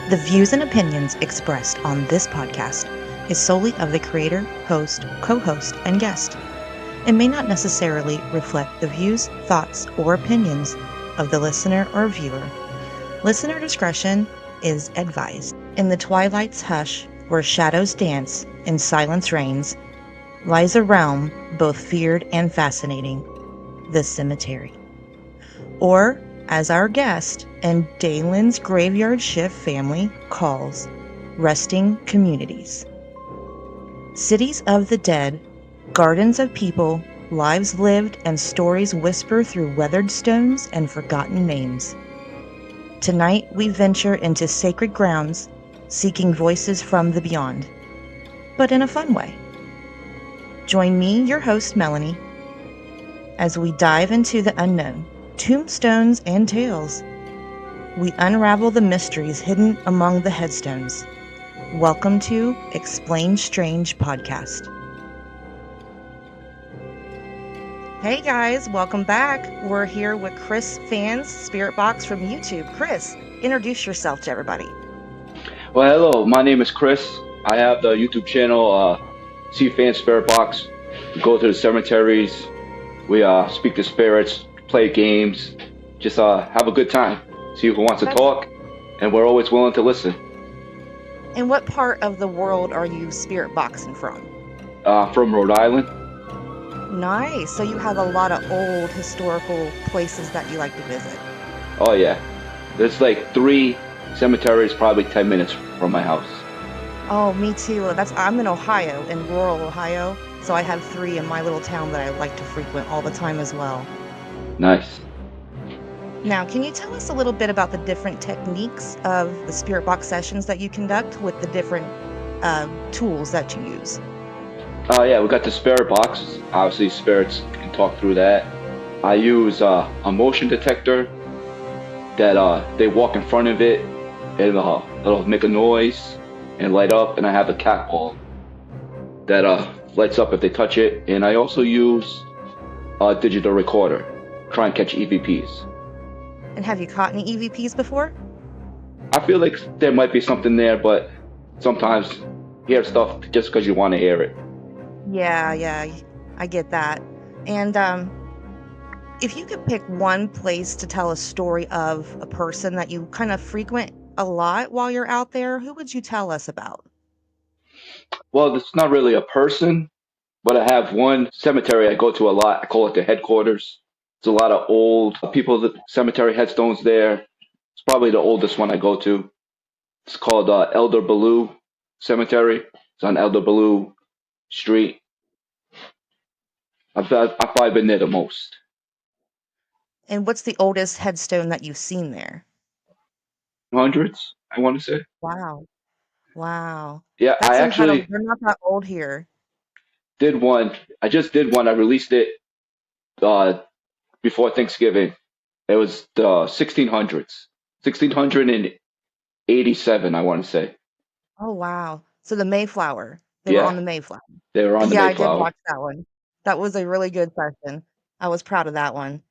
The views and opinions expressed on this podcast is solely of the creator, host, co-host, and guest. It may not necessarily reflect the views, thoughts, or opinions of the listener or viewer. Listener discretion is advised. In the twilight's hush, where shadows dance and silence reigns, lies a realm both feared and fascinating, the cemetery. Or, as our guest and Dalen's graveyard shift family calls, resting communities. Cities of the dead, gardens of people, lives lived, and stories whisper through weathered stones and forgotten names. Tonight we venture into sacred grounds, seeking voices from the beyond, but in a fun way. Join me, your host, Melanie, as we dive into the unknown, tombstones and tales. We unravel the mysteries hidden among the headstones. Welcome to Explain Strange Podcast. Hey guys, welcome back. We're here with Cfanns SpiritBox from YouTube. Chris, introduce yourself to everybody. Well, hello. My name is Chris. I have the YouTube channel Cfanns SpiritBox. We go to the cemeteries. We speak to spirits, play games, just have a good time. See who wants to talk, and we're always willing to listen. And what part of the world are you spirit boxing from? From Rhode Island. Nice. So you have a lot of old historical places that you like to visit. Oh yeah, there's like 3 cemeteries, probably 10 minutes from my house. Oh, me too. I'm in Ohio, in rural Ohio, so I have 3 in my little town that I like to frequent all the time as well. Nice. Now, can you tell us a little bit about the different techniques of the spirit box sessions that you conduct with the different tools that you use? Yeah, we got the spirit box. Obviously, spirits can talk through that. I use a motion detector that they walk in front of it, and it'll make a noise and light up, and I have a cat ball that lights up if they touch it. And I also use a digital recorder, try and catch EVPs. And have you caught any EVPs before? I feel like there might be something there, but sometimes you hear stuff just because you want to hear it. Yeah, I get that. And if you could pick one place to tell a story of a person that you kind of frequent a lot while you're out there, who would you tell us about? Well, it's not really a person, but I have one cemetery I go to a lot. I call it the headquarters. It's a lot of old people, the cemetery headstones there. It's probably the oldest one I go to. It's called Elder Baloo Cemetery. It's on Elder Baloo Street. I've probably been there the most. And what's the oldest headstone that you've seen there? Hundreds, I want to say. Wow. Yeah, I That's incredible. actually They're not that old here. did one. I just did one. I released it uh, before Thanksgiving. It was the 1600s, 1687, I want to say. Oh, wow. So the Mayflower. They were on Yeah, the Mayflower. they were on the Yeah, I did Mayflower. watch that one. That was a really good session. I was proud of that one.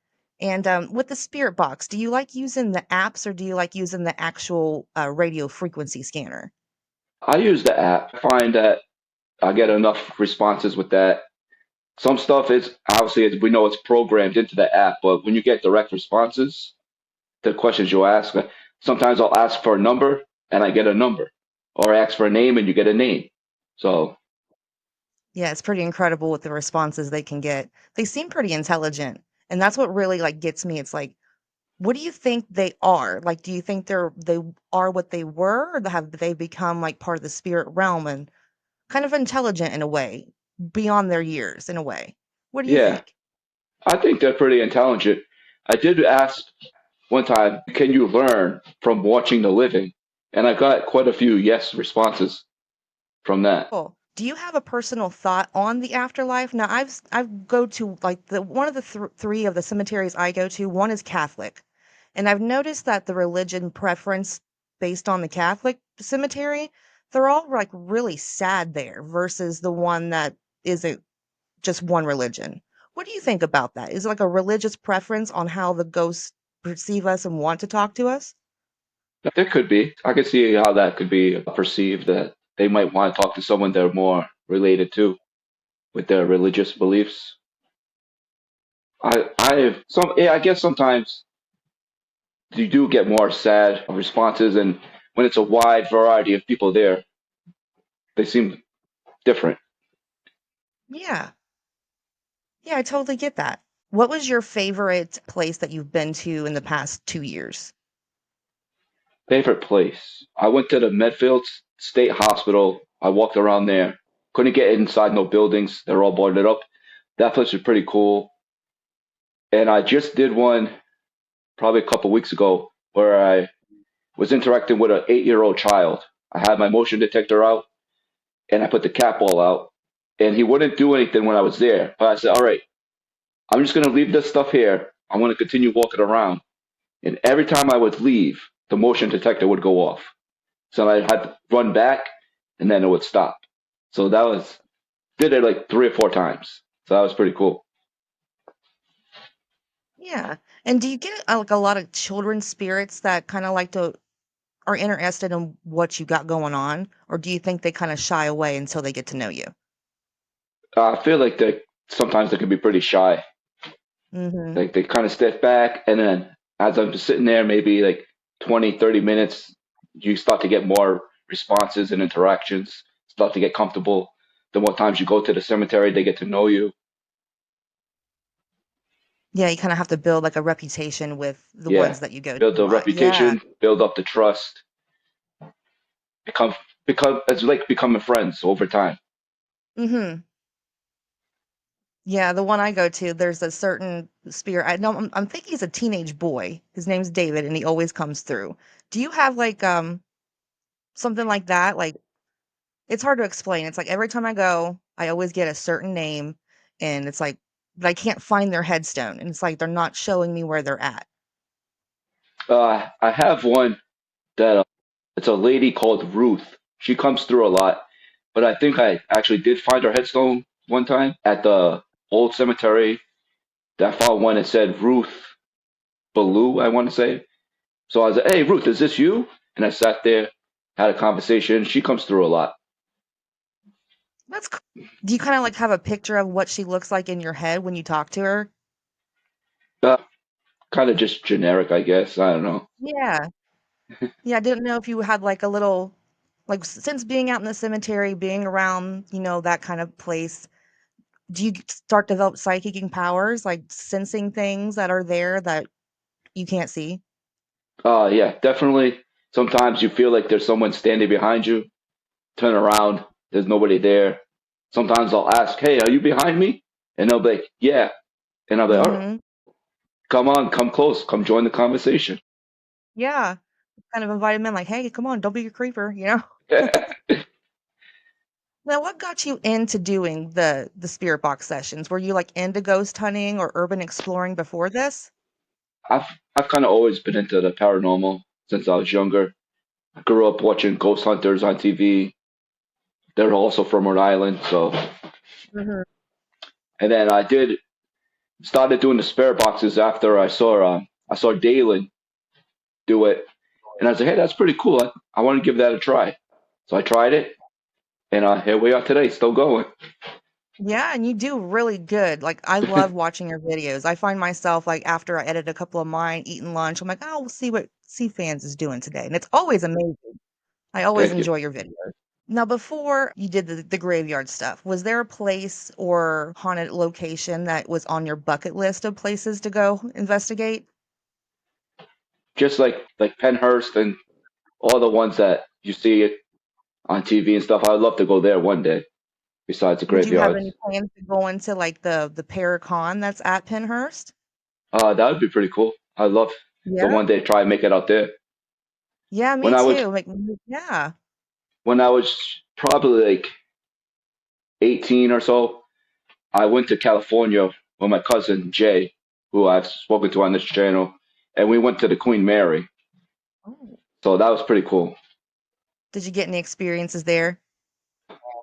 And with the Spirit Box, do you like using the apps or do you like using the actual radio frequency scanner? I use the app. I find that I get enough responses with that. Some stuff is obviously we know it's programmed into the app, but when you get direct responses, the questions you ask, sometimes I'll ask for a number and I get a number, or I ask for a name and you get a name. So Yeah, it's pretty incredible with the responses they can get. They seem pretty intelligent, and that's what really like gets me. It's like, what do you think they are? Like, do you think they are what they were, or have they become like part of the spirit realm and kind of intelligent in a way, beyond their years in a way? What do you yeah, think? I think they're pretty intelligent. I did ask one time, can you learn from watching the living? And I got quite a few yes responses from that. Cool. Do you have a personal thought on the afterlife? Now, I've go to like the one of the 3 of the cemeteries I go to. One is Catholic, and I've noticed that the religion preference based on the Catholic cemetery, they're all like really sad there versus the one that isn't just one religion. What do you think about that? Is it like a religious preference on how the ghosts perceive us and want to talk to us? There could be. I could see how that could be perceived that they might want to talk to someone they're more related to with their religious beliefs. Yeah, I guess sometimes you do get more sad responses, and when it's a wide variety of people there, they seem different. Yeah. Yeah, I totally get that. What was your favorite place that you've been to in the past 2 years? Favorite place? I went to the Medfield State Hospital. I walked around there. Couldn't get inside no buildings. They're all boarded up. That place was pretty cool. And I just did one probably a couple weeks ago where I was interacting with an 8-year-old child. I had my motion detector out and I put the cat ball out, and he wouldn't do anything when I was there. But I said, all right, I'm just going to leave this stuff here. I want to continue walking around. And every time I would leave, the motion detector would go off. So I had to run back and then it would stop. So did it like 3 or 4 times. So that was pretty cool. Yeah. And do you get like a lot of children spirits that kind of like to are interested in what you got going on, or do you think they kind of shy away until they get to know you? I feel like sometimes they can be pretty shy. Mhm. Like they kind of step back, and then as I'm just sitting there, maybe like 20, 30 minutes, you start to get more responses and interactions, start to get comfortable. The more times you go to the cemetery, they get to know you. Yeah, you kind of have to build like a reputation with the Yeah, ones that you go to build a the lot. Yeah. reputation, build up the trust, become become it's like becoming friends over time. Mhm. Yeah, the one I go to, there's a certain spirit. I know I'm thinking he's a teenage boy. His name's David and he always comes through. Do you have like something like that? Like it's hard to explain. It's like every time I go, I always get a certain name and it's like but I can't find their headstone and it's like they're not showing me where they're at. I have one that it's a lady called Ruth. She comes through a lot, but I think I actually did find her headstone one time at the old cemetery. I found one that said Ruth Ballou, I want to say. So I was like, "Hey, Ruth, is this you?" And I sat there, had a conversation. She comes through a lot. That's cool. Do you kind of like have a picture of what she looks like in your head when you talk to her? Uh, Kind of just generic, I guess. I don't know. Yeah. Yeah, I didn't know if you had like a little like since being out in the cemetery, being around, that kind of place, do you start develop psychic powers, like sensing things that are there that you can't see? Yeah, definitely. Sometimes you feel like there's someone standing behind you. Turn around, there's nobody there. Sometimes I'll ask, "Hey, are you behind me?" And they'll be like, "Yeah." And I'll be like, "All right, Mhm. come on, come close, come join the conversation." Yeah. Kind of invite him in like, "Hey, come on, don't be a creeper." Now, what got you into doing the spirit box sessions? Were you like into ghost hunting or urban exploring before this? I've I've kind of always been into the paranormal since I was younger. I grew up watching ghost hunters on TV. They're also from Rhode Island, so Mhm. and then I did started doing the spirit boxes after I saw Dalen do it, and I was like, hey, that's pretty cool. I want to give that a try. So I tried it, and here we are today, still going. Yeah, and you do really good. Like, I love watching your videos. I find myself, like, after I edit a couple of mine, eating lunch, I'm like, "Oh, we'll see what Cfans is doing today," and it's always amazing. I always Thank you. enjoy your videos. Now, before you did the graveyard stuff, was there a place or haunted location that was on your bucket list of places to go investigate? Just like Penhurst and all the ones that you see it on TV and stuff. I'd love to go there one day. Besides the Would you have any graveyards, plans to go into, like, the Paracon that's at Penhurst? that would be pretty cool. I'd love to Yeah? one day try and make it out there. Yeah, When me I was too. Like, yeah. when I was probably like 18 or so, I went to California with my cousin Jay, who I've spoken to on this channel, and we went to the Queen Mary. Oh. So that was pretty cool. Did you get any experiences there?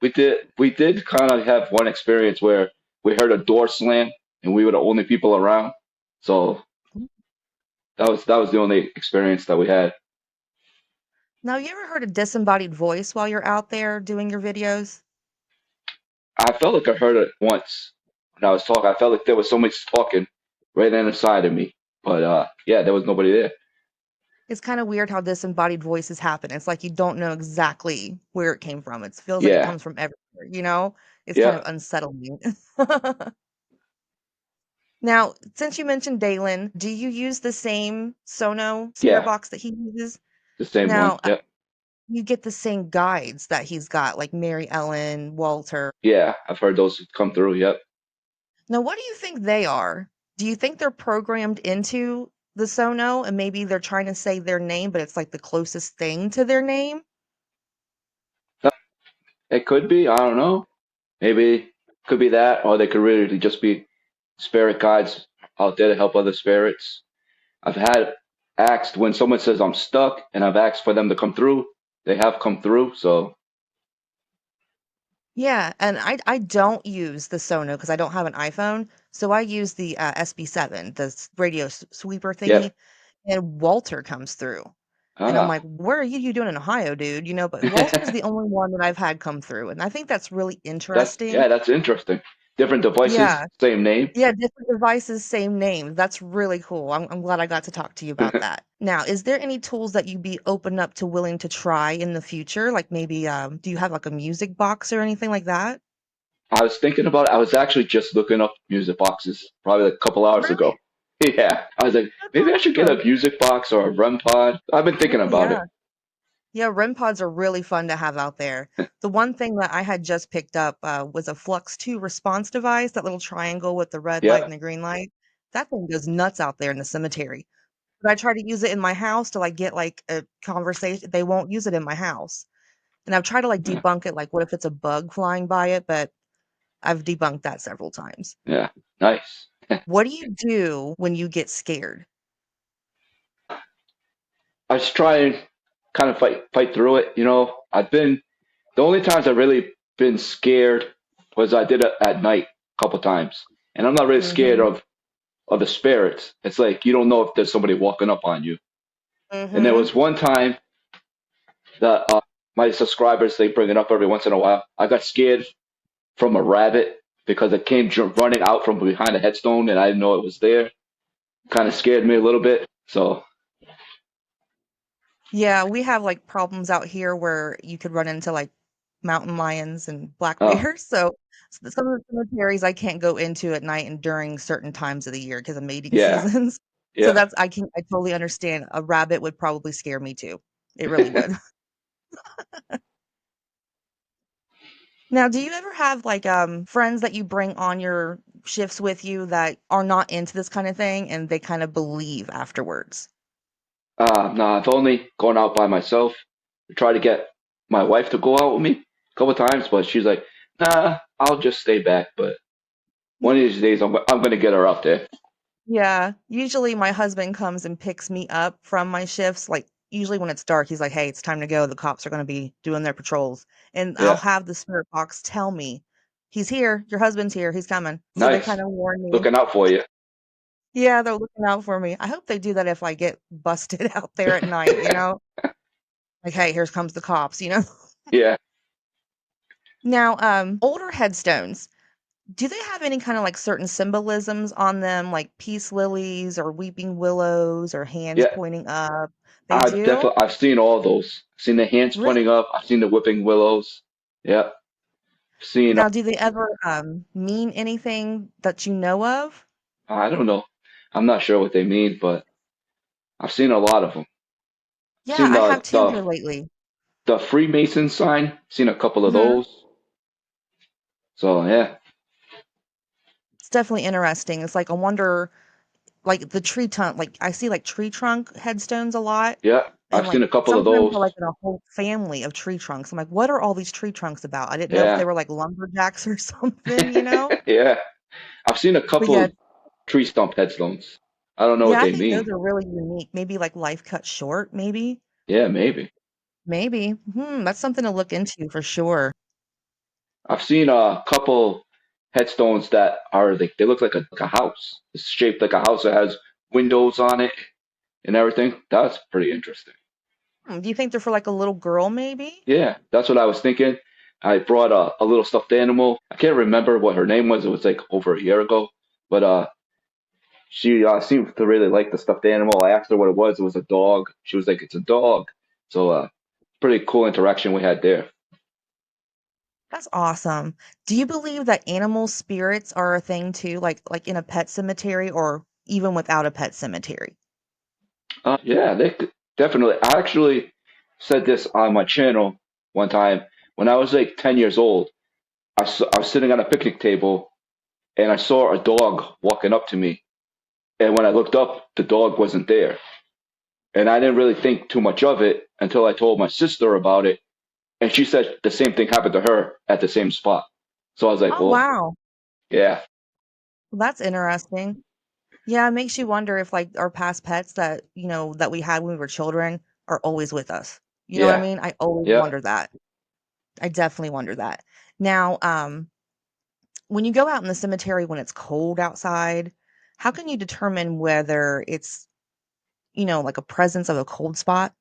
We did kind of have one experience where we heard a door slam and we were the only people around. So that was the only experience that we had. Now, you ever heard a disembodied voice while you're out there doing your videos? I felt like I heard it once when I was talking. I felt like there was somebody talking right inside of me, but yeah, there was nobody there. It's kind of weird how disembodied voices happen. It's like you don't know exactly where it came from. It feels like it Yeah, comes from everywhere, you know? It's kind yeah, of unsettling. Now, since you mentioned Dalen, do you use the same Sono spirit yeah, box that he uses? the same one. Now, Yeah, you get the same guides that he's got, like Mary Ellen, Walter. yeah, I've heard those come through. Yep. Now, what do you think they are? Do you think they're programmed into the Sono and maybe they're trying to say their name, but it's like the closest thing to their name? It could be. I don't know. Maybe could be that, or they could really just be spirit guides out there to help other spirits. I've had asked when someone says I'm stuck, and I've asked for them to come through. They have come through. So Yeah, and I don't use the Sono because I don't have an iPhone, so I use the SB7, the radio sweeper thingy, yep. and Walter comes through. And I'm like, Ah, "What are you doing in Ohio, dude?" You know, but Walter's the only one that I've had come through, and I think that's really interesting. that's interesting. Different devices, Yeah. same name. Yeah, different devices, same name. That's really cool. I'm glad I got to talk to you about that. Now, is there any tools that you'd be open up to willing to try in the future? Like maybe, do you have like a music box or anything like that? I was thinking about it. I was actually just looking up music boxes probably like a couple hours ago. Really? Yeah, I was like, That's maybe I should get a awesome. music box or a REM pod. I've been thinking Oh, about it. yeah. Yeah, REM pods are really fun to have out there. The one thing that I had just picked up was a Flux 2 response device, that little triangle with the red light Yeah, and the green light. That thing goes nuts out there in the cemetery. But I try to use it in my house to like get like a conversation. They won't use it in my house. And I've tried to like yeah, debunk it, like what if it's a bug flying by it, but I've debunked that several times. yeah. Nice. What do you do when you get scared? I was trying kind of fight through it. You know, I've been the only times I've really been scared was I did it at night a couple times, and I'm not really scared Mhm. of the spirits. It's like you don't know if there's somebody walking up on you. And there Mhm. was one time that my subscribers they bring it up every once in a while. I got scared from a rabbit because it came running out from behind a headstone, and I didn't know it was there. Kind of scared me a little bit. So Yeah, we have like problems out here where you could run into like mountain lions and black uh, bears. So some of the cemeteries I can't go into at night and during certain times of the year because of mating yeah, seasons. So yeah. I totally understand. A rabbit would probably scare me too. It really would. Now, do you ever have like friends that you bring on your shifts with you that are not into this kind of thing and they kind of believe afterwards? No, I've only gone out by myself. I tried to get my wife to go out with me a couple times, but she's like, "Nah, I'll just stay back." But one of these days, I'm gonna get her out there. Yeah, usually my husband comes and picks me up from my shifts. Like usually when it's dark, he's like, "Hey, it's time to go. The cops are going to be doing their patrols." And I'll Yeah, have the spirit box tell me, "He's here. Your husband's here. He's coming." So they nice. kind of warn me. Looking out for you. Yeah, they're looking out for me. I hope they do that if I get busted out there at night, you know? Like, "Hey, here comes the cops," you know? Yeah, Now, older headstones, do they have any kind of like certain symbolisms on them, like peace lilies or weeping willows or hands yeah. pointing up? They do? I've seen all those. I've seen the hands pointing Really? up. I've seen the whipping willows. Yeah, I've seen. Now, do they ever mean anything that you know of? I don't know. I'm not sure what they mean, but I've seen a lot of them. I've Yeah, seen I have too here lately. the Freemason sign. Seen a couple of Hmm. those. So yeah, It's definitely interesting. It's like I wonder, like the tree trunk, like I see like tree trunk headstones a lot. yeah. And I've like seen a couple of sometimes they're like those. in a whole family of tree trunks. I'm like, what are all these tree trunks about? I didn't know if they Yeah, were like lumberjacks or something, you know? yeah. I've seen a But couple yeah, of tree stump headstones. I don't know what yeah, I they think those mean. are really unique. Maybe like life cut short, maybe? Yeah, maybe. Maybe. That's something to look into for sure. I've seen a couple headstones that are like they look like a house. It's shaped like a house that has windows on it and everything. That's pretty interesting. Do you think they're for like a little girl, maybe? Yeah, that's what I was thinking. I brought a little stuffed animal. I can't remember what her name was. It was like over a year ago, but she seemed to really like the stuffed animal. I asked her what it was. It was a dog. She was like, "It's a dog." So pretty cool interaction we had there. That's awesome. Do you believe that animal spirits are a thing too, like in a pet cemetery or even without a pet cemetery? Yeah, definitely. I actually said this on my channel one time when I was like 10 years old. I was sitting on a picnic table and I saw a dog walking up to me. And when I looked up, the dog wasn't there. And I didn't really think too much of it until I told my sister about it. And she said the same thing happened to her at the same spot. So I was like, Oh, well, wow. yeah, Well, that's interesting. Yeah, it makes you wonder if like our past pets that, that we had when we were children are always with us. You know what I yeah, mean? I always yeah. wonder that. I definitely wonder that. Now, when you go out in the cemetery when it's cold outside, how can you determine whether it's, like a presence of a cold spot?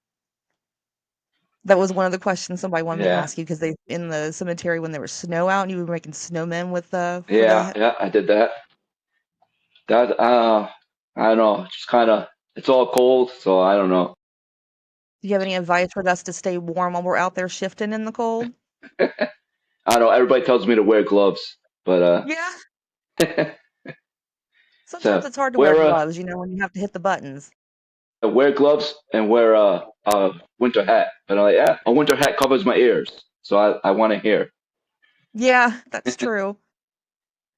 That was one of the questions somebody wanted me to Yeah, ask you because they in the cemetery when there was snow out and you were making snowmen with for yeah, the. yeah. I did that. That I don't know. Just kind of. It's all cold, so I don't know. Do you have any advice for us to stay warm while we're out there shifting in the cold? I don't know. Everybody tells me to wear gloves, but Yeah. uh, Sometimes so it's hard to wear wear gloves, when you have to hit the buttons. wear gloves and wear a winter hat. And I'm like, yeah, a winter hat covers my ears, so I want to hear. Yeah, that's true.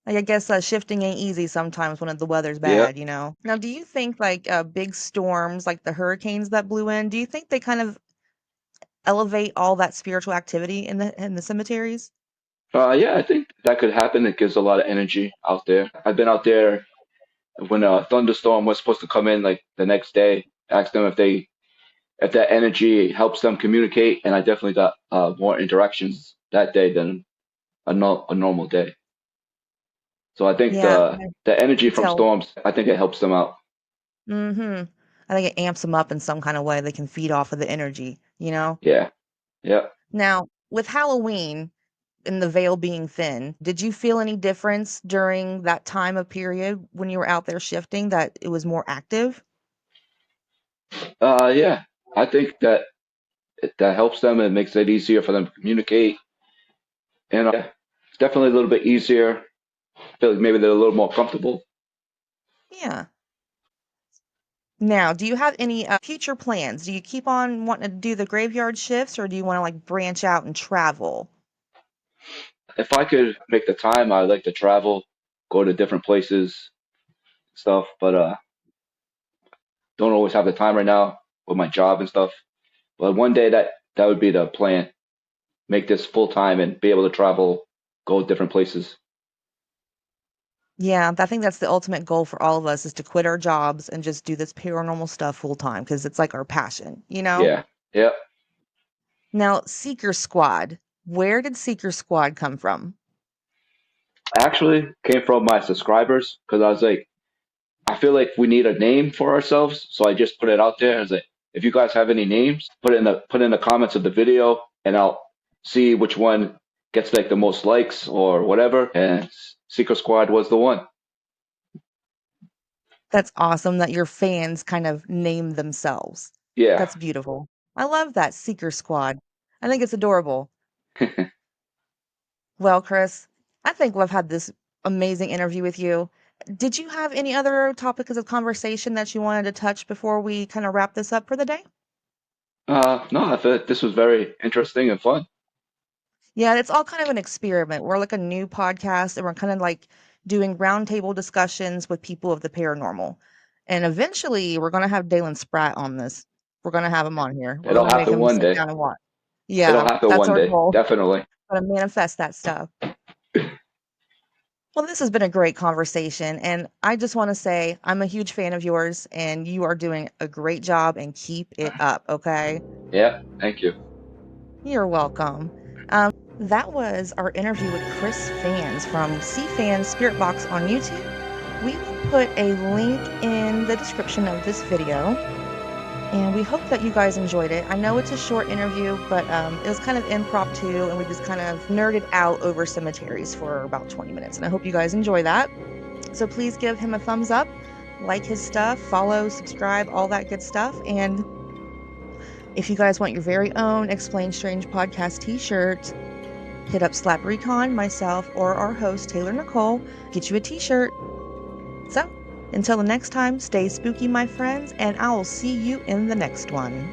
Like, I guess shifting ain't easy sometimes when the weather's Yeah. bad. Now, do you think like big storms, like the hurricanes that blew in, do you think they kind of elevate all that spiritual activity in the cemeteries? Yeah, I think that could happen. It gives a lot of energy out there. I've been out there when a thunderstorm was supposed to come in like the next day. Asked them if that energy helps them communicate, and I definitely got more interactions that day than a normal day. So I think Yeah, the I energy could from tell. storms, I think it helps them out. Mhm. I think it amps them up in some kind of way they can feed off of the energy? Yeah, yeah. Now, with Halloween and the veil being thin, did you feel any difference during that time of period when you were out there shifting that it was more active? Yeah. I think that helps them and makes it easier for them to communicate, and yeah, it's definitely a little bit easier. I feel like maybe they're a little more comfortable. Yeah. Now, do you have any future plans? Do you keep on wanting to do the graveyard shifts or do you want to like branch out and travel? If I could make the time, I'd like to travel, go to different places, stuff, but don't always have the time right now with my job and stuff. But one day that would be the plan. Make this full time and be able to travel, go different places. Yeah, I think that's the ultimate goal for all of us is to quit our jobs and just do this paranormal stuff full time because it's like our passion? Yeah, yeah. Now, Seeker Squad. Where did Seeker Squad come from? Actually, came from my subscribers because I was like, I feel like we need a name for ourselves, so I just put it out there. I was like, if you guys have any names, put in the comments of the video, and I'll see which one gets like the most likes or whatever. And Secret Squad was the one. That's awesome that your fans kind of name themselves. Yeah, That's beautiful. I love that Seeker Squad. I think it's adorable. Well, Chris, I think we've had this amazing interview with you. Did you have any other topics of conversation that you wanted to touch before we kind of wrap this up for the day? no, I thought this was very interesting and fun. Yeah, it's all kind of an experiment. We're like a new podcast and we're kind of like doing roundtable discussions with people of the paranormal. And eventually we're going to have Dalen Spratt on this. We're going to have him on here. We're going It'll to make happen him one sit day. down and watch. It'll Yeah, happen that's one our day, goal. definitely. Going to manifest that stuff. Well, this has been a great conversation. And I just want to say I'm a huge fan of yours and you are doing a great job and keep it up. Okay. Yeah, thank you. You're welcome. That was our interview with Chris Fans from Cfanns SpiritBox on YouTube. We will put a link in the description of this video. And we hope that you guys enjoyed it. I know it's a short interview, but it was kind of impromptu, and we just kind of nerded out over cemeteries for about 20 minutes. And I hope you guys enjoy that. So please give him a thumbs up, like his stuff, follow, subscribe, all that good stuff. And if you guys want your very own Explain Strange podcast t-shirt, hit up Slap Recon, myself, or our host, Taylor Nicole. Get you a t-shirt. So, until the next time, stay spooky, my friends, and I will see you in the next one.